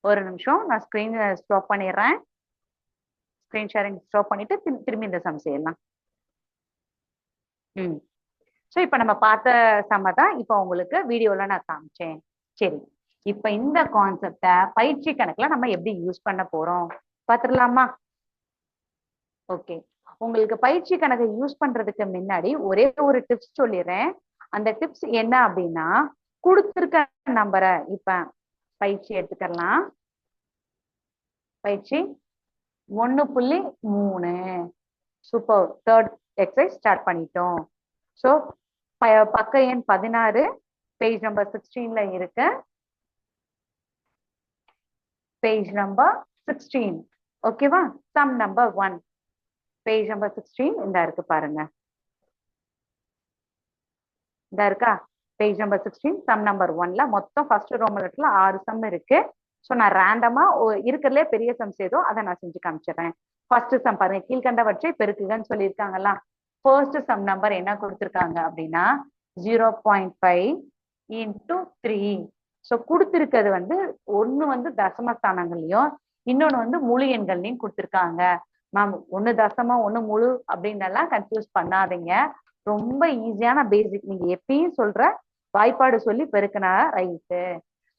ஒரு நிமிஷம் நான் ஸ்கிரீன் ஸ்டாப் பண்ணிடுறேன் ஸ்கிரீன் ஷேரிங் ஸ்டாப் பண்ணிட்டு திரும்பி இந்த சம் செய்யலாம் ஸோ இப்போ நம்ம பார்த்த சம்ம தான் இப்போ உங்களுக்கு வீடியோல நான் காமிச்சேன் சரி இப்போ இந்த கான்செப்டை பயிற்சி கணக்குல நம்ம எப்படி யூஸ் பண்ண போறோம் பார்த்துடலாமா ஓகே உங்களுக்கு பயிற்சி கணக்கை யூஸ் பண்றதுக்கு முன்னாடி ஒரே ஒரு டிப்ஸ் சொல்லிடுறேன் அந்த டிப்ஸ் என்ன அப்படின்னா கொடுத்துருக்க நம்பரை இப்ப பயிற்சி எடுத்துக்கலாம் பயிற்சி 1.3 சூப்பர் தேர்ட் எக்ஸசைஸ் ஸ்டார்ட் பண்ணிட்டோம் ஸோ பக்க எண் 16 பேஜ் நம்பர் 16ல இருக்கு பேஜ் நம்பர் 16 ஓகேவா சம் நம்பர் 1 பேஜ் நம்பர் 16 இந்த இருக்கு பாருங்க இந்த இருக்கா பேஜ் நம்பர் 16 சம் நம்பர் 1ல மொத்தம் ஃபர்ஸ்ட் ரோமன் லெட்டர்ல 6 சம் இருக்கு ஸோ நான் ரேண்டமா இருக்கிறதுலே பெரிய சம்ஸ் ஏதோ அதை நான் செஞ்சு காமிச்சிடுறேன் ஃபர்ஸ்ட் சம் பாருங்க கீழ்கண்டவற்றை பெருக்குகன்னு சொல்லியிருக்காங்களா ஃபர்ஸ்ட் சம் நம்பர் என்ன கொடுத்துருக்காங்க அப்படின்னா 0.5 இன்டூ 3 ஸோ கொடுத்துருக்கிறது வந்து ஒண்ணு வந்து தசமஸ்தானங்கள்லயும் இன்னொன்னு வந்து முழு எண்கள்லையும் கொடுத்துருக்காங்க மேம் ஒண்ணு தசமம் ஒண்ணு முழு அப்படின்னு எல்லாம் கன்ஃபியூஸ் பண்ணாதீங்க ரொம்ப ஈஸியான பேசிக் நீங்க எப்பயும் சொல்ற வாய்ப்பாடு சொல்லி பெருக்கினா ரைட்டு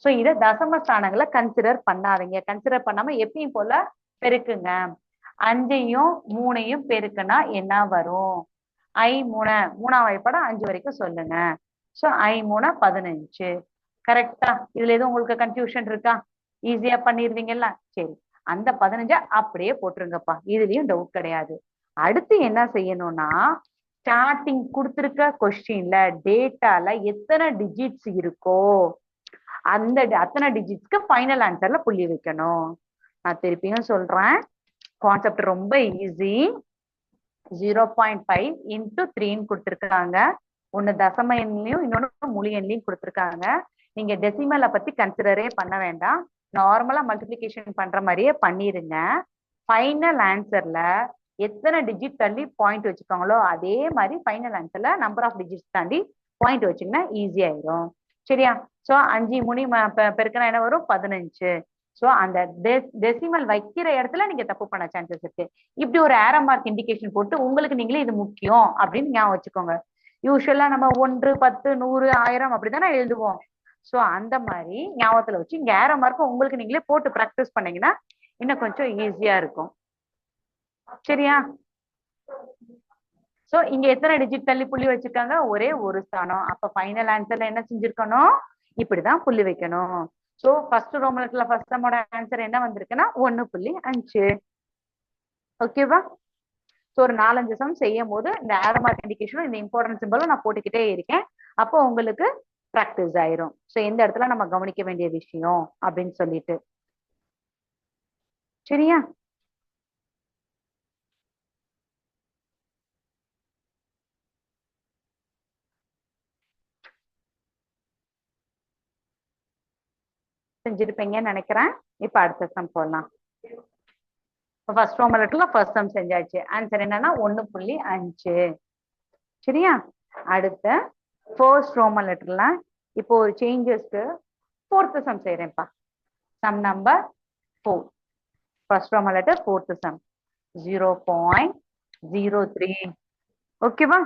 ஸோ இதை தசமஸ்தானங்களை கன்சிடர் பண்ணாதீங்க கன்சிடர் பண்ணாம எப்பயும் போல பெருக்குங்க 5ஐயும் 3ஐயும் பெருக்குனா என்ன வரும் 3ஆம் வாய்ப்பாடு 5 வரைக்கும் சொல்லுங்க ஸோ 3 15 கரெக்டா இதுல எதுவும் உங்களுக்கு கன்ஃபியூஷன் இருக்கா ஈஸியா பண்ணிருவீங்கல்ல சரி அந்த 15 அப்படியே போட்டுருங்கப்பா இதுலயும் டவுட் கிடையாது அடுத்து என்ன செய்யணும்னா ஸ்டார்டிங் கொடுத்துருக்க கொஸ்டின்ல டேட்டால எத்தனை டிஜிட்ஸ் இருக்கோ அத்தனை டிஜிட்ஸ்க்கு ஃபைனல் ஆன்சர்ல புள்ளி வைக்கணும் நான் திருப்பியும் சொல்றேன் கான்செப்ட் ரொம்ப ஈஸி 0.5 இன்டூ 3ன்னு கொடுத்துருக்காங்க ஒன்னு தசம எண்லையும் இன்னொன்னு முழு எண்லையும் கொடுத்துருக்காங்க நீங்க டெசிமலை பத்தி கன்சிடரே பண்ண வேண்டாம் நார்மலா மல்டிபிளிகேஷன் பண்ற மாதிரியே பண்ணிருங்க ஃபைனல் ஆன்சர்ல எத்தனை டிஜிட் தள்ளி பாயிண்ட் வச்சுக்கோங்களோ அதே மாதிரி ஃபைனல் ஆன்சர்ல நம்பர் ஆஃப் டிஜிட்ஸ் தாண்டி பாயிண்ட் வச்சுங்கன்னா ஈஸி ஆயிரும் சரியா சோ 5 3 பெருக்கினா என்ன வரும் 15 சோ அந்த டெசிமல் வைக்கிற இடத்துல நீங்க தப்பு பண்ண சான்சஸ் இருக்கு இப்படி ஒரு ஏரோ மார்க் இண்டிகேஷன் போட்டு உங்களுக்கு நீங்களே இது முக்கியம் அப்படின்னு ஞாபகம் வச்சுக்கோங்க யூஸ்வலா நம்ம 1 10 100 1000 அப்படிதானே எழுதுவோம் சோ அந்த மாதிரி ஞாபகத்துல வச்சு இங்க ஏரோ மார்க் உங்களுக்கு நீங்களே போட்டு ப்ராக்டிஸ் பண்ணீங்கன்னா இன்னும் கொஞ்சம் ஈஸியா இருக்கும் சரியா சோ இங்க எத்தனை டிஜிட் தள்ளி புள்ளி வச்சிருக்காங்க ஒரே ஒரு ஸ்தானம் அப்ப ஃபைனல் ஆன்சர்ல என்ன செஞ்சிருக்கணும் இப்படிதான் புள்ளி வைக்கணும் சோ ஃபர்ஸ்ட் ரோமன்ல ஃபர்ஸ்ட் சம்மோட ஆன்சர் என்ன வந்திருக்குன்னா 1.5 ஓகேவா சோ ஒரு 4-5 சம் செய்யும் போது இந்த ஏரோ மார்க் இண்டிகேஷனும் இந்த இம்பார்ட்டன்ட் சிம்பலும் நான் போட்டுக்கிட்டே இருக்கேன் அப்போ உங்களுக்கு ப்ராக்டிஸ் ஆயிரும் சோ எந்த இடத்துல நம்ம கவனிக்க வேண்டிய விஷயம் அப்படின்னு சொல்லிட்டு சரியா செஞ்சிருப்பீங்கன்னு நினைக்கிறேன் இப்ப அடுத்த சம் போடலாம் ஃபர்ஸ்ட் ரோமன் லெட்டர்ல ஃபர்ஸ்ட் சம் செஞ்சாச்சு ஆன்சர் என்னன்னா 1.5 சரியா அடுத்த ஃபர்ஸ்ட் ரோமன் லெட்டர்ல இப்போ ஒரு சேஞ்சஸ்க்கு ஃபோர்த் சம் செய்யறேன்ப்பா sum number 4 first Roman letter fourth sum 0.03 ஓகேவா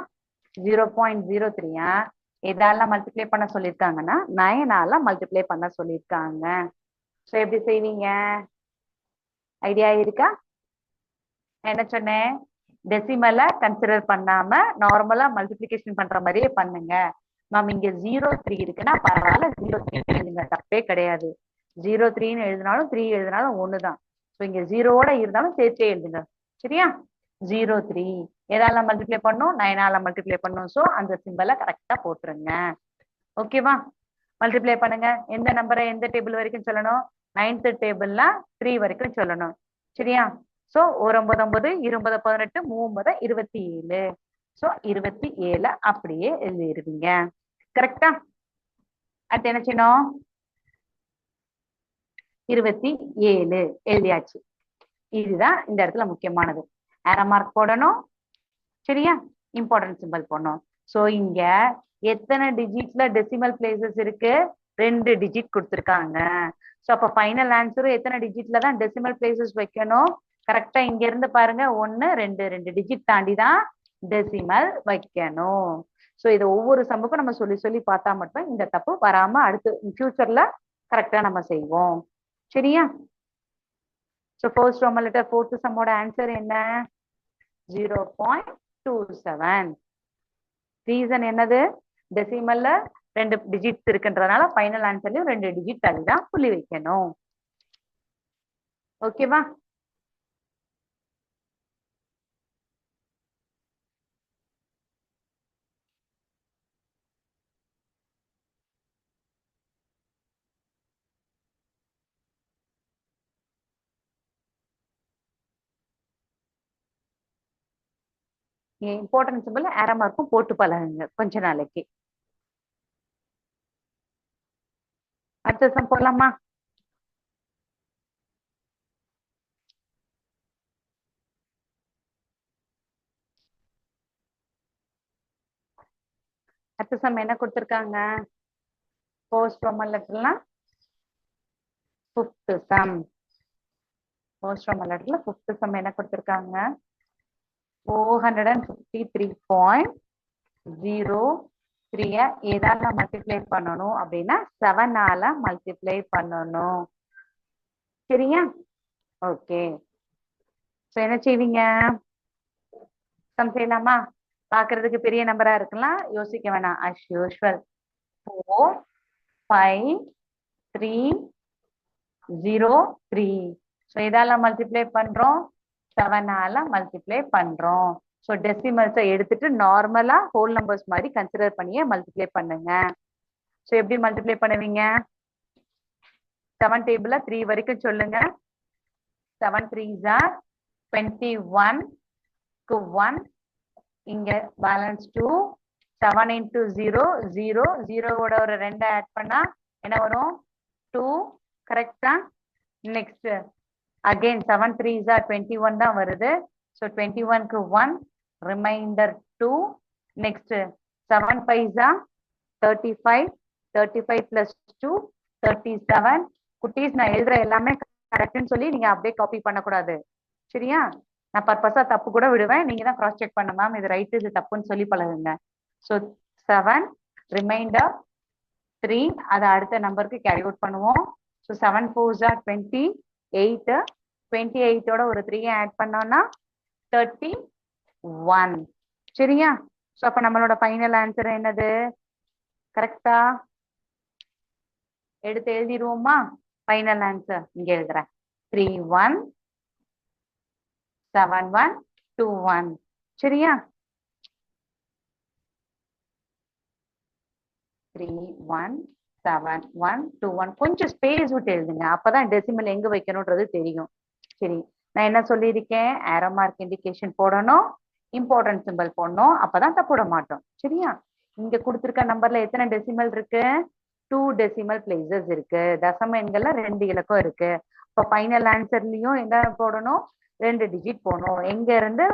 0.03 எதால மல்டிப்ளை பண்ண சொல்லியிருக்காங்கன்னா 9ஆல மல்டிப்ளை பண்ண சொல்லியிருக்காங்க ஸோ எப்படி செய்வீங்க ஐடியா இருக்கா என்ன சொன்னேன் டெசிமலை கன்சிடர் பண்ணாம நார்மலா மல்டிபிளிகேஷன் பண்ற மாதிரியே பண்ணுங்க மேம் இங்க 0.3 இருக்குன்னா பரவாயில்ல 0.3 எழுதுங்க தப்பே கிடையாது 0.3ன்னு எழுதினாலும் 3 எழுதினாலும் ஒண்ணுதான் ஸோ இங்க 0ஓட இருந்தாலும் சேர்த்தே எழுதுங்க சரியா 0.3 எதால மல்டிப்ளை பண்ணும் 9ஆல மல்டிப்ளை பண்ணும் ஸோ அந்த சிம்பலை கரெக்டா போட்டுருங்க ஓகேவா மல்டிப்ளை பண்ணுங்க. எந்த நம்பரை எந்த டேபிள் வரைக்கும் சொல்லணும்? 9th டேபிள்ல 3 வரைக்கும் சொல்லணும். சரியா? சோ ஒரு 9 20 18 3 27. சோ 27 அப்படியே எழுதிருவீங்க. கரெக்டா? அடுத்து என்ன செய்யணும்? 27 எழுதியாச்சு. இதுதான் இந்த இடத்துல முக்கியமானது. ஆரோ மார்க் போடணும். சரியா? இம்பார்ட்டன்ட் சிம்பல் போடணும். சோ இங்க எத்தனை டிஜிட்ல டெசிமல் பிளேசஸ் இருக்கு? 2 டிஜிட் கொடுத்திருக்காங்க. சோ அப்ப ஃபைனல் ஆன்சரும் எத்தனை டிஜிட்ல தான் டெசிமல் பிளேசஸ் வைக்கணும்? கரெக்டா இங்க இருந்து பாருங்க, 1 2 டிஜிட் தாண்டி தான் டெசிமல் வைக்கணும். சோ இது ஒவ்வொரு சம்முக்கும் நம்ம சொல்லி சொல்லி பார்த்தா மட்டும் இந்த தப்பு வராம அடுத்து ஃபியூச்சர்ல கரெக்டா நம்ம செய்வோம். சரியா? So first Roman letter fourth சம்மோட ஆன்சர் என்ன? 0.27. ரீசன் என்னது? டெசிமல்ல 2 டிஜிட்ஸ் இருக்குன்றதுனால ஃபைனல் ஆன்சர்லயும் 2 டிஜிட் தள்ளி தான் புள்ளி வைக்கணும். ஓகேவா? இம்பார்ட்டன்ட் சிம்பிள் ஆரோ மார்க்கும் போட்டு பழகுங்க கொஞ்ச நாளைக்கு. அடுத்த சம் போடலாமா? அடுத்த சம் என்ன கொடுத்திருக்காங்க? ஃபர்ஸ்ட் ரோமன் லெட்டர்லாம் ஃபிஃப்த் சம். ஃபர்ஸ்ட் ரோமன் லெட்டர்ல ஃபிஃப்த் சம் என்ன கொடுத்திருக்காங்க? 453.03 ஏதால மல்டிப்ளை பண்ணணும் அப்படின்னா 7ஆல மல்டிப்ளை பண்ணணும். சரியா? ஓகே. சோ என்ன செய்வீங்க? சம் செய்யலாமா? பாக்குறதுக்கு பெரிய நம்பரா இருக்கலாம், யோசிக்க வேணாம். as usual 4 5 3 0 3. சோ எதால மல்டிப்ளை பண்றோம்? 7ஆல மல்டிப்ளை பண்றோம். சோ டெசிமல்ஸை எடுத்துட்டு நார்மலா ஹோல் நம்பர்ஸ் மாதிரி கன்சிடர் பண்ணியே மல்டிப்ளை பண்ணுங்க. சோ எப்படி மல்டிப்ளை பண்ணுவீங்க? 7 டேபிள்ல 3 வரைக்கும் சொல்லுங்க. 7 3s are 21 க்கு 1, இங்க பேலன்ஸ் 2. 7 into 0 0, 0 ஓட ஒரு 2 ஆட் பண்ணா என்ன வரும்? 2. கரெக்டா? நெக்ஸ்ட் அகைன் 7 3s are 21 தான் வருது. ஸோ 21க்கு 1, remainder 2. Next 7 5s are 35, 35 plus 2 37. குட்டீஸ் நான் எழுதுற எல்லாமே கரெக்ட்னு சொல்லி நீங்க அப்படியே காப்பி பண்ணக்கூடாது. சரியா? நான் பர்பஸா தப்பு கூட விடுவேன், நீங்க தான் கிராஸ் செக் பண்ண மேம் இது ரைட் இது தப்புன்னு சொல்லி பழகுங்க. ஸோ 7 ரிமைண்டர் 3, அதை அடுத்த நம்பருக்கு கேரி அவுட் பண்ணுவோம். ஸோ 7 4s are 28, 28ஓட ஒரு 3 ஆட் பண்ணோம்னா 31. சரியா? ஸோ அப்ப நம்மளோட ஃபைனல் ஆன்சர் என்னது? கரெக்டா? எடுத்து எழுதிடுவோமா? ஃபைனல் ஆன்சர் இங்க எழுதுறேன். 31 71 21. சரியா? 317121. கொஞ்சம் ஸ்பேஸ் விட்டு எழுதுங்க, அப்பதான் டெசிமல் எங்க வைக்கணும்ன்றது தெரியும். சரி, நான் என்ன சொல்லியிருக்கேன்? ஆரோ மார்க் இண்டிகேஷன் போடணும், இம்பார்ட்டன்ட் சிம்பல் போடணும், அப்பதான் தப்பு விட மாட்டோம். சரியா? இங்க கொடுத்திருக்க நம்பர்ல எத்தனை டெசிமல் இருக்கு? 2 டெசிமல் பிளேசஸ் இருக்கு. தசம எண்கள்ல 2 இலக்கம் இருக்கு. இப்ப ஃபைனல் ஆன்சர்லயும் என்ன போடணும்? 2 டிஜிட் போடணும். எங்க இருந்து?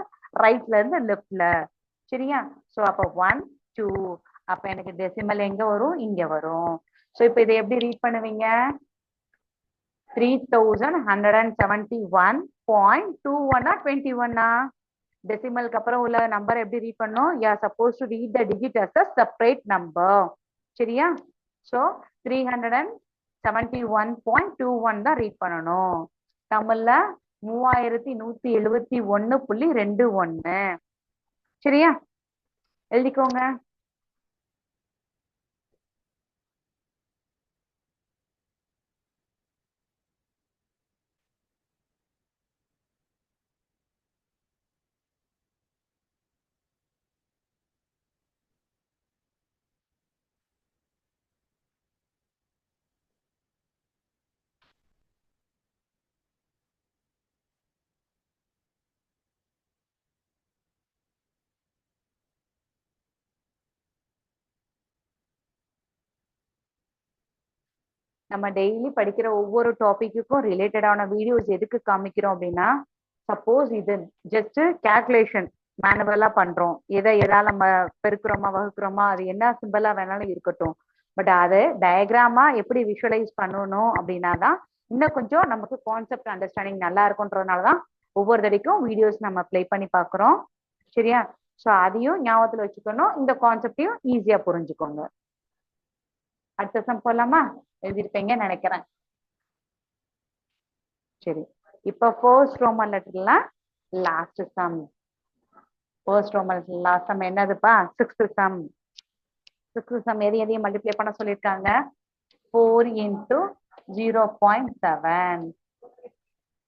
ரைட்ல இருந்து லெஃப்ட்ல. சரியா? சோ அப்ப 1 2. அப்ப எனக்கு டெசிமல் எங்க வரும்? இங்க வரும். சோ இப்ப இதை எப்படி ரீட் பண்ணுவீங்க? 3171.21 21. டெசிமலுக்கு அப்புறம் உள்ள நம்பர் எப்படி ரீட் பண்ணும்? You are supposed to read the digit as a separate number. சரியா? சோ 371.21 தான் ரீட் பண்ணணும். தமிழ்ல 3171.21. சரியா? எழுதிக்கோங்க. நம்ம டெய்லி படிக்கிற ஒவ்வொரு டாபிக்குக்கும் ரிலேட்டடான வீடியோஸ் எதுக்கு காமிக்கிறோம் அப்படின்னா, சப்போஸ் இது ஜஸ்ட் கேல்குலேஷன் மேனுவலா பண்றோம், எதால நம்ம பெருக்குறோமா வகுக்கிறோமா அது என்ன சிம்பிளா வேணாலும் இருக்கட்டும், பட் அதை டயக்ராமா எப்படி விஷுவலைஸ் பண்ணணும் அப்படின்னா தான் இன்னும் கொஞ்சம் நமக்கு கான்செப்ட் அண்டர்ஸ்டாண்டிங் நல்லா இருக்கும்ன்றதுனாலதான் ஒவ்வொரு தடைக்கும் வீடியோஸ் நம்ம ப்ளே பண்ணி பாக்குறோம். சரியா? சோ அதையும் ஞாபகத்துல வச்சுக்கணும், இந்த கான்செப்டையும் ஈஸியா புரிஞ்சுக்கோங்க. அடுத்த சம் போலாமா? எழுதிருப்பீங்கன்னு நினைக்கிறேன். சரி, இப்ப ஃபர்ஸ்ட் ரோமன் லெட்டர்ல last sum. First Roman last sum என்னதுப்பா? Sixth sum. சிக்ஸ்த் சம் எதையும் மல்டிப்ளை பண்ண சொல்லியிருக்காங்க. 4 into 0.7.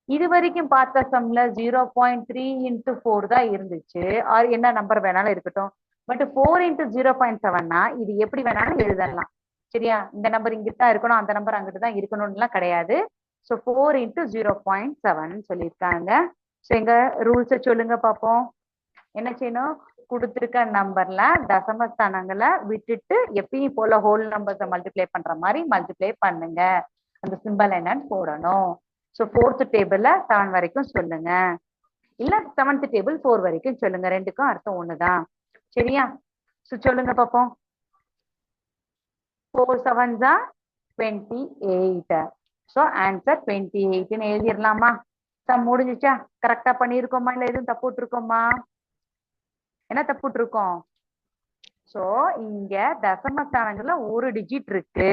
இது வரைக்கும் பார்த்த சம்ல 0.3 into 4 தான் இருந்துச்சு. ஆர் என்ன நம்பர் வேணாலும் இருக்கட்டும். பட் 4 into 0.7னா இது எப்படி வேணாலும் எழுதலாம். சரியா? இந்த நம்பர் இங்கிட்டு தான் இருக்கணும், அந்த நம்பர் அங்கிட்டு தான் இருக்கணும்லாம் கிடையாது. ஸோ 4 into 0.7 சொல்லியிருக்காங்க. ஸோ எங்க ரூல்ஸை சொல்லுங்க பார்ப்போம். என்ன செய்யணும்? கொடுத்துருக்க நம்பர்ல தசமஸ்தானங்களை விட்டுட்டு எப்பயும் போல ஹோல் நம்பர்ஸை மல்டிப்ளை பண்ற மாதிரி மல்டிப்ளை பண்ணுங்க. அந்த சிம்பல் என்னன்னு போடணும். ஸோ 4th டேபிள்ல 7 வரைக்கும் சொல்லுங்க, இல்ல 7th டேபிள் 4 வரைக்கும் சொல்லுங்க. ரெண்டுக்கும் அர்த்தம் ஒண்ணுதான். சரியா? ஸோ சொல்லுங்க பார்ப்போம். 4 7s are 28. ஸோ ஆன்சர் 28ன்னு எழுதிடலாமா? சம் முடிஞ்சிச்சா? கரெக்டா பண்ணிருக்கோமா இல்ல எதுவும் தப்பு விட்டுருக்கோமா? என்ன தப்பு விட்டுருக்கோம்? சோ இங்க தசமஸ்தானங்கள்ல ஒரு டிஜிட் இருக்கு.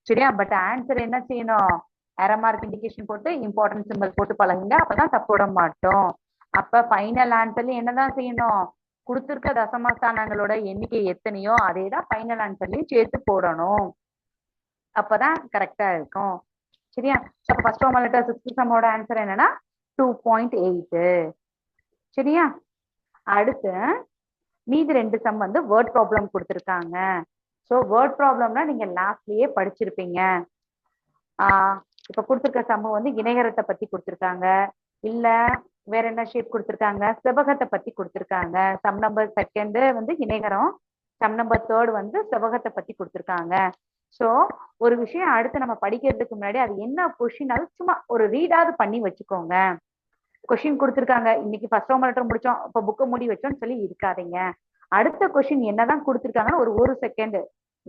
சரியா? பட் ஆன்சர் என்ன செய்யணும்? அரை மார்க் இண்டிகேஷன் போட்டு இம்பார்ட்டன்ட் சிம்பிள் போட்டு பழகுங்க, அப்பதான் தப்பு விட மாட்டோம். அப்ப ஃபைனல் ஆன்சர்ல என்னதான் செய்யணும்? கொடுத்திருக்க தசமஸ்தானங்களோட எண்ணிக்கை எத்தனையோ அதே தான் ஃபைனல் ஆன்சர்லயும் சேர்த்து போடணும். அப்பதான் கரெக்டா இருக்கும். சரியா? ஃபர்ஸ்ட் ரோமன் லெட்டர் சிக்ஸ்த் சம்மோட ஆன்சர் என்னன்னா 2.8. சரியா? அடுத்து மீதி 2 சம் வந்து வேர்ட் ப்ராப்ளம் கொடுத்துருக்காங்க. ஸோ வேர்ட் ப்ராப்ளம்னா நீங்க லாஸ்ட்லயே படிச்சிருப்பீங்க. இப்ப கொடுத்துருக்க சம் வந்து இணைகரத்தை பத்தி கொடுத்துருக்காங்க, இல்ல வேற என்ன ஷேப் கொடுத்துருக்காங்க, செவகத்தை பத்தி கொடுத்துருக்காங்க. சம் நம்பர் 2 வந்து இணைகரம், சம் நம்பர் 3 வந்து செவகத்தை பத்தி கொடுத்துருக்காங்க. சோ ஒரு விஷயம் அடுத்து நம்ம படிக்கிறதுக்கு முன்னாடி அது என்ன கொஸ்டின் அது சும்மா ஒரு ரீடாவது பண்ணி வச்சுக்கோங்க. கொஸ்டின் கொடுத்துருக்காங்க, இன்னைக்கு ஃபர்ஸ்ட் ரோமன் லெட்டர் முடிச்சோம் இப்ப புக்கை மூடி வச்சோம்னு சொல்லி இருக்காதீங்க. அடுத்த கொஸ்டின் என்னதான் கொடுத்துருக்காங்கன்னா ஒரு செகண்ட்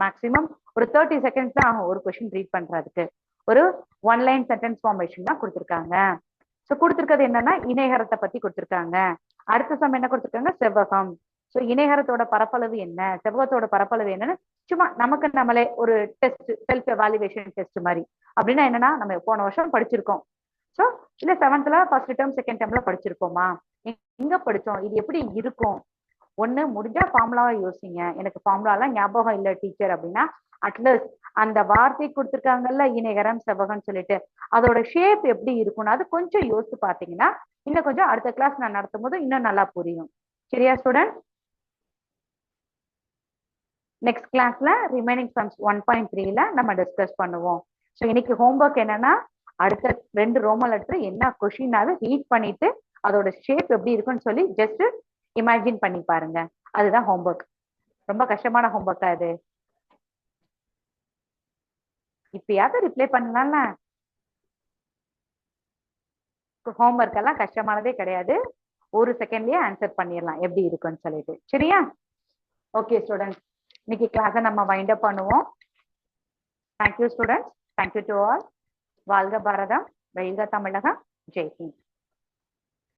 மேக்சிமம் ஒரு 30 செகண்ட்ஸ் தான் ஆகும் ஒரு கொஸ்டின் ரீட் பண்றதுக்கு. ஒரு 1 லைன் சென்டென்ஸ் ஃபார்மேஷன் தான் கொடுத்துருக்காங்க. ஸோ கொடுத்துருக்கிறது என்னன்னா இணைகரத்தை பத்தி கொடுத்துருக்காங்க. அடுத்த சம் என்ன கொடுத்துருக்காங்க? செவ்வகம். ஸோ இணைகரத்தோட பரப்பளவு என்ன, செவ்வகத்தோட பரப்பளவு என்னன்னு சும்மா நமக்கு நம்மளே ஒரு டெஸ்ட், செல்ஃப் எவாலுவேஷன் டெஸ்ட் மாதிரி. அப்படின்னா என்னன்னா நம்ம போன வருஷம் படிச்சிருக்கோம். ஸோ இல்ல 7th ஃபர்ஸ்ட் டேர்ம் செகண்ட் டேர்ம்ல படிச்சிருக்கோமா, எங்க படிச்சோம், இது எப்படி இருக்கும். ஒண்ணு முடிஞ்சா ஃபார்முலாவை யோசிங்க. எனக்கு ஃபார்முலாலாம் ஞாபகம் இல்லை டீச்சர் அப்படின்னா அட்லீஸ்ட் அந்த வார்த்தை கொடுத்துருக்காங்கல்ல இணைகரம் செவ்வகம்னு சொல்லிட்டு அதோட ஷேப் எப்படி இருக்கும்னு அது கொஞ்சம் யோசிச்சு பார்த்தீங்கன்னா இன்னும் கொஞ்சம் அடுத்த கிளாஸ் நான் நடத்தும் போது இன்னும் நல்லா புரியும். சரியா ஸ்டூடெண்ட்? நெக்ஸ்ட் கிளாஸ்ல ரிமைனிங் சம்ஸ் 1.3ல நம்ம டிஸ்கஸ் பண்ணுவோம். ஸோ இன்னைக்கு ஹோம்ஒர்க் என்னன்னா அடுத்த 2 ரோமன் லெட்டர் என்ன கொஸ்டினாவது ரீட் பண்ணிட்டு அதோட ஷேப் எப்படி இருக்குன்னு சொல்லி ஜஸ்ட் இமேஜின் பண்ணி பாருங்க. அதுதான் ஹோம்ஒர்க். ரொம்ப கஷ்டமான ஹோம்ஒர்க்கா இது? இப்பயாவது ரிப்ளை பண்ணலாம்ல. ஹோம்ஒர்க் எல்லாம் கஷ்டமானதே கிடையாது, ஒரு செகண்ட்லயே ஆன்சர் பண்ணிடலாம் எப்படி இருக்குன்னு சொல்லிட்டு. சரியா? ஓகே ஸ்டூடெண்ட்ஸ், இன்னைக்கு கிளாஸை நம்ம வைண்ட் அப் பண்ணுவோம். Thank you students, thank you to all. வாழ்க பாரதம், வெல்க தமிழகம், ஜெய் ஹிந்த்.